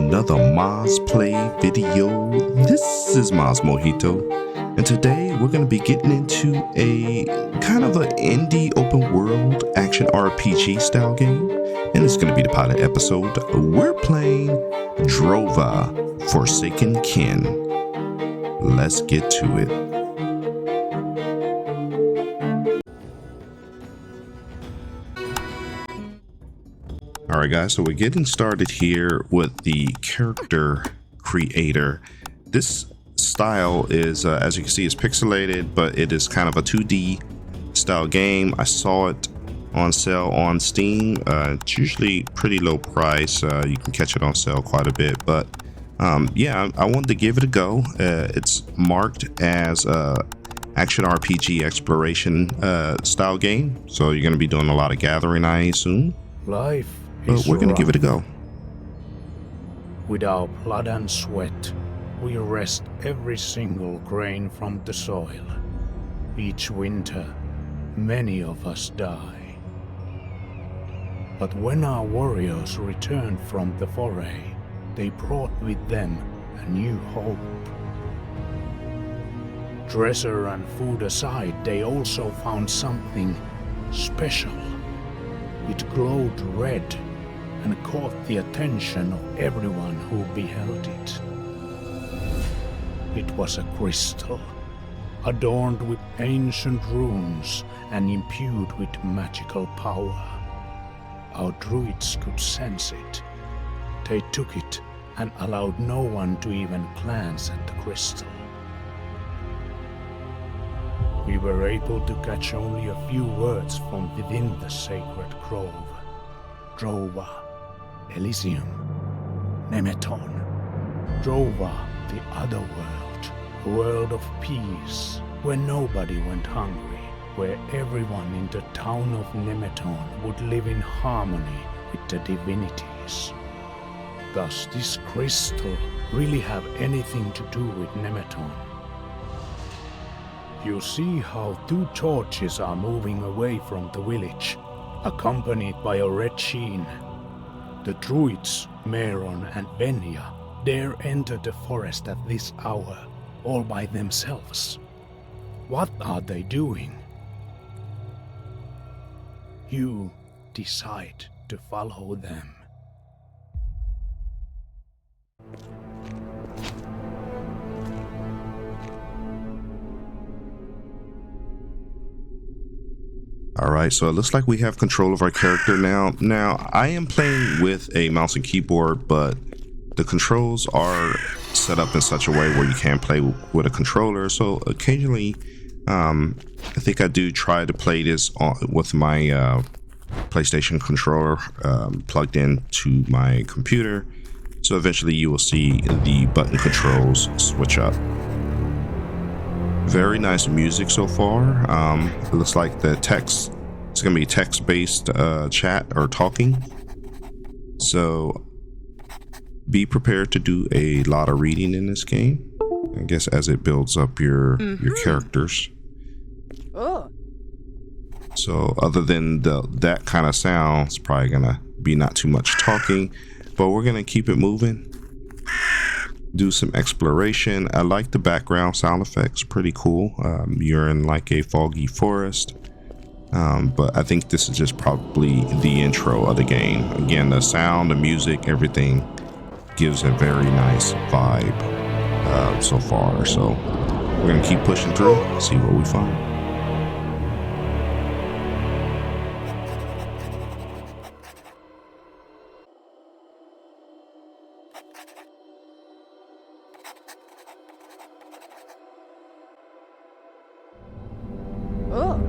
another Moz Play video. This is Moz Mojito, and today we're going to be getting into a kind of an indie open world action RPG style game, and it's going to be the pilot episode. We're playing Drova, Forsaken Kin. Let's get to it. Alright guys, so we're getting started here with the character creator. This style is, as you can see, is pixelated, but it is kind of a 2D style game. I saw it on sale on Steam. It's usually pretty low price. You can catch it on sale quite a bit, but yeah, I wanted to give it a go. It's marked as action RPG exploration style game, so you're going to be doing a lot of gathering, I assume. Life. But we're going to give it a go. With our blood and sweat, we wrest every single grain from the soil. Each winter, many of us die. But when our warriors returned from the foray, they brought with them a new hope. Treasure and food aside, they also found something special. It glowed red and caught the attention of everyone who beheld it. It was a crystal, adorned with ancient runes and imbued with magical power. Our druids could sense it. They took it and allowed no one to even glance at the crystal. We were able to catch only a few words from within the sacred grove. Drova, Elysium, Nemeton. Drova, the other world, a world of peace, where nobody went hungry, where everyone in the town of Nemeton would live in harmony with the divinities. Does this crystal really have anything to do with Nemeton? You see how two torches are moving away from the village, accompanied by a red sheen. The druids, Meron and Venya, dare enter the forest at this hour, all by themselves. What are they doing? You decide to follow them. Alright, so it looks like we have control of our character now. Now, I am playing with a mouse and keyboard, but the controls are set up in such a way where you can play with a controller. So occasionally, I think I do try to play this with my PlayStation controller plugged into my computer. So eventually you will see the button controls switch up. Very nice music so far. It looks like the text, it's going to be text-based chat or talking. So be prepared to do a lot of reading in this game, I guess, as it builds up your characters. Oh. So other than that kind of sound, it's probably going to be not too much talking, but we're going to keep it moving. Do some exploration. I like the background sound effects, pretty cool. You're in like a foggy forest, but I think this is just probably the intro of the game. Again, the sound, the music, everything gives a very nice vibe so far. So we're gonna keep pushing through, see what we find. Oh.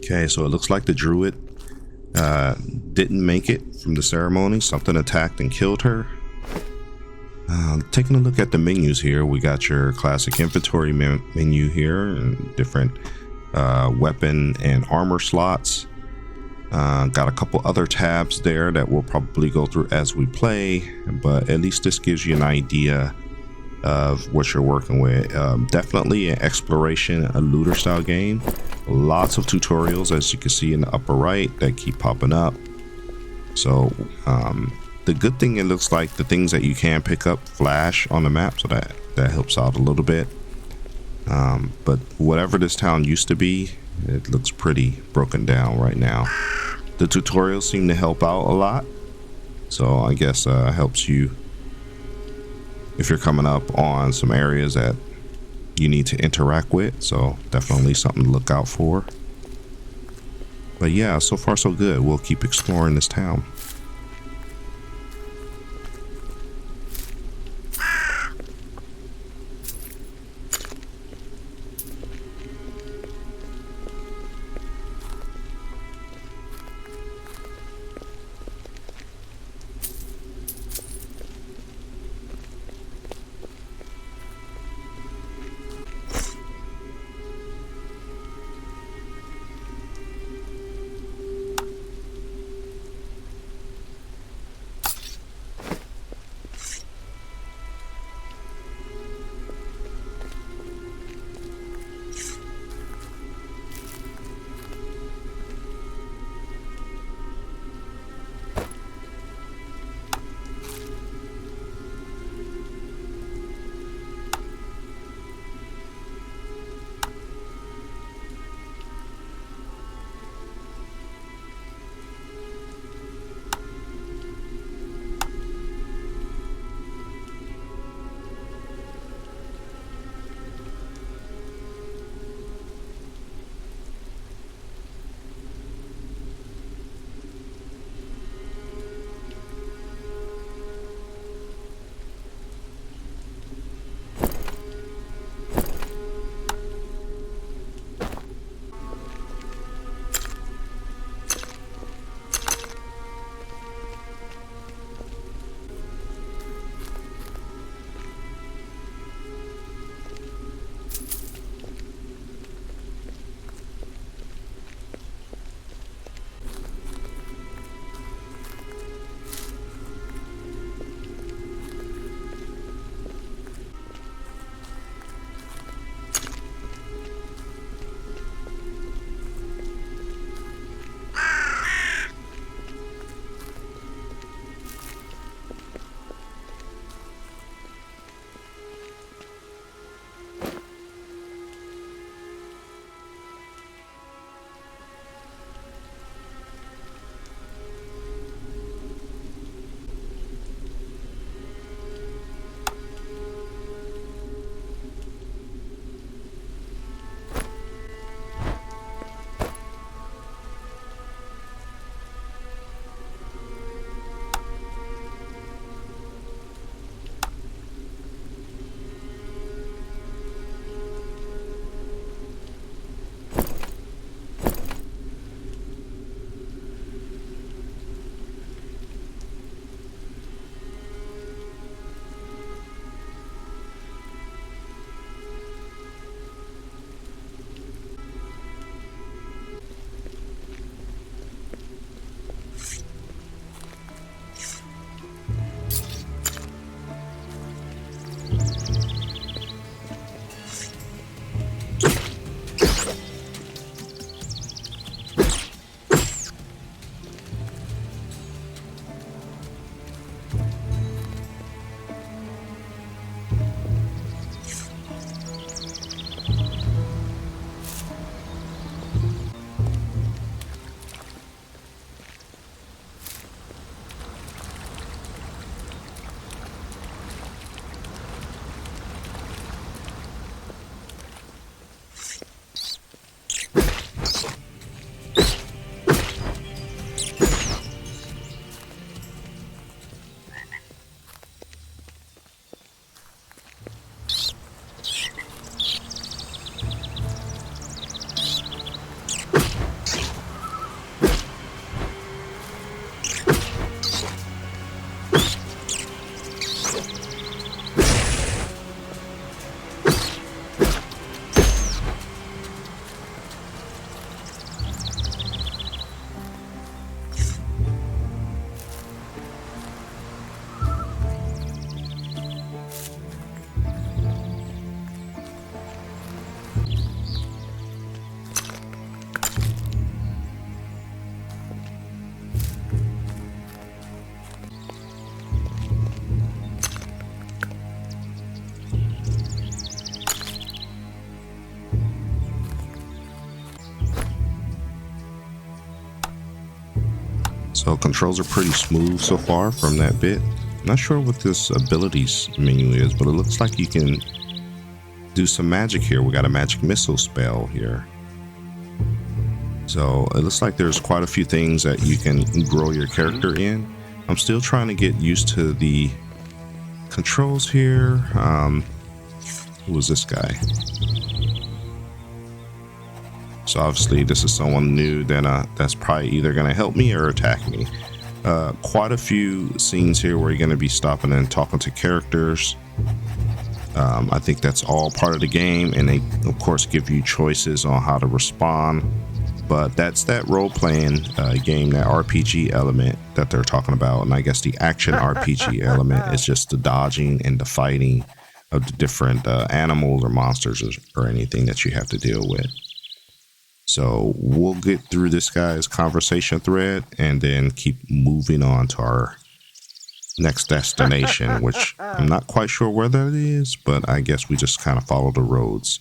Okay, so it looks like the druid didn't make it from the ceremony. Something attacked and killed her. Taking a look at the menus here, we got your classic inventory menu here and different weapon and armor slots. Got a couple other tabs there that we'll probably go through as we play, but at least this gives you an idea of what you're working with. Definitely an exploration, a looter style game. Lots of tutorials, as you can see in the upper right, that keep popping up. So the good thing, it looks like the things that you can pick up flash on the map, so that helps out a little bit. But whatever this town used to be, it looks pretty broken down right now. The tutorials seem to help out a lot, so I guess helps you if you're coming up on some areas that you need to interact with. So definitely something to look out for. But yeah, so far so good. We'll keep exploring this town. So controls are pretty smooth so far from that bit. Not sure what this abilities menu is, but it looks like you can do some magic here. We got a magic missile spell here. So it looks like there's quite a few things that you can grow your character in. I'm still trying to get used to the controls here. Who was this guy? So obviously this is someone new, then that's probably either going to help me or attack me. Quite a few scenes here where you're going to be stopping and talking to characters. I think that's all part of the game, and they of course give you choices on how to respond. But that's that role-playing game, that RPG element that they're talking about. And I guess the action RPG element is just the dodging and the fighting of the different animals or monsters or anything that you have to deal with. So we'll get through this guy's conversation thread and then keep moving on to our next destination, which I'm not quite sure where that is, but I guess we just kind of follow the roads.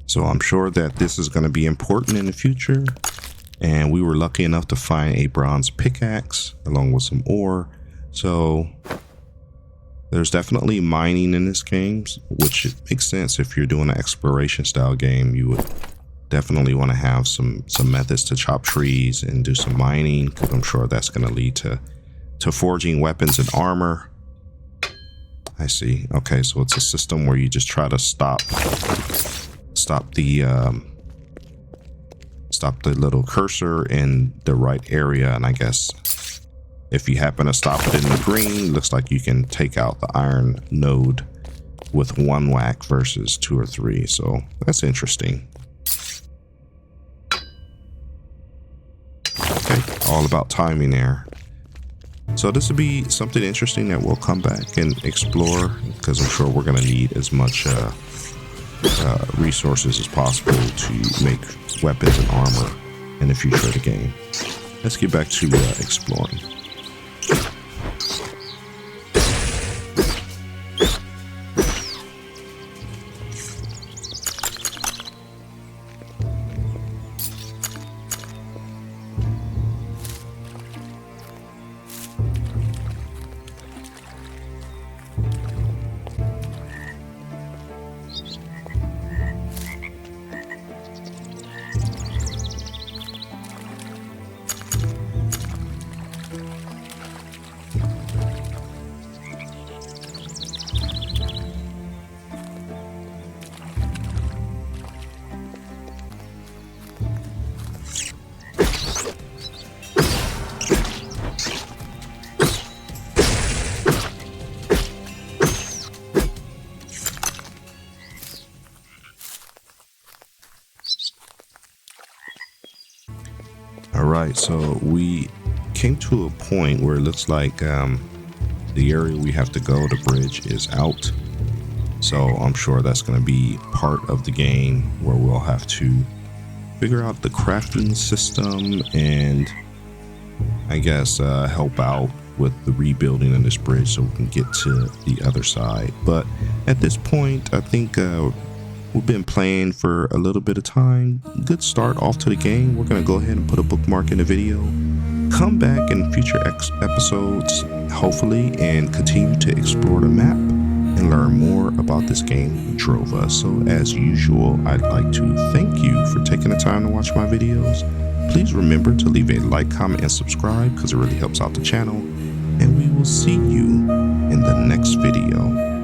So I'm sure that this is going to be important in the future. And we were lucky enough to find a bronze pickaxe along with some ore. So there's definitely mining in this game, which makes sense. If you're doing an exploration style game, you would definitely want to have some methods to chop trees and do some mining, because I'm sure that's going to lead to forging weapons and armor. I see. Okay, so it's a system where you just try to stop the little cursor in the right area, and I guess if you happen to stop it in the green, looks like you can take out the iron node with one whack versus 2 or 3. So that's interesting. Okay, all about timing there. So this will be something interesting that we'll come back and explore, because I'm sure we're going to need as much resources as possible to make weapons and armor in the future of the game. Let's get back to exploring. right, so we came to a point where it looks like the area we have to go, the bridge is out. So I'm sure that's going to be part of the game where we'll have to figure out the crafting system and I guess help out with the rebuilding of this bridge so we can get to the other side. But at this point, I think we've been playing for a little bit of time. Good start off to the game. We're going to go ahead and put a bookmark in the video. Come back in future episodes, hopefully, and continue to explore the map and learn more about this game, Drova. So as usual, I'd like to thank you for taking the time to watch my videos. Please remember to leave a like, comment, and subscribe because it really helps out the channel. And we will see you in the next video.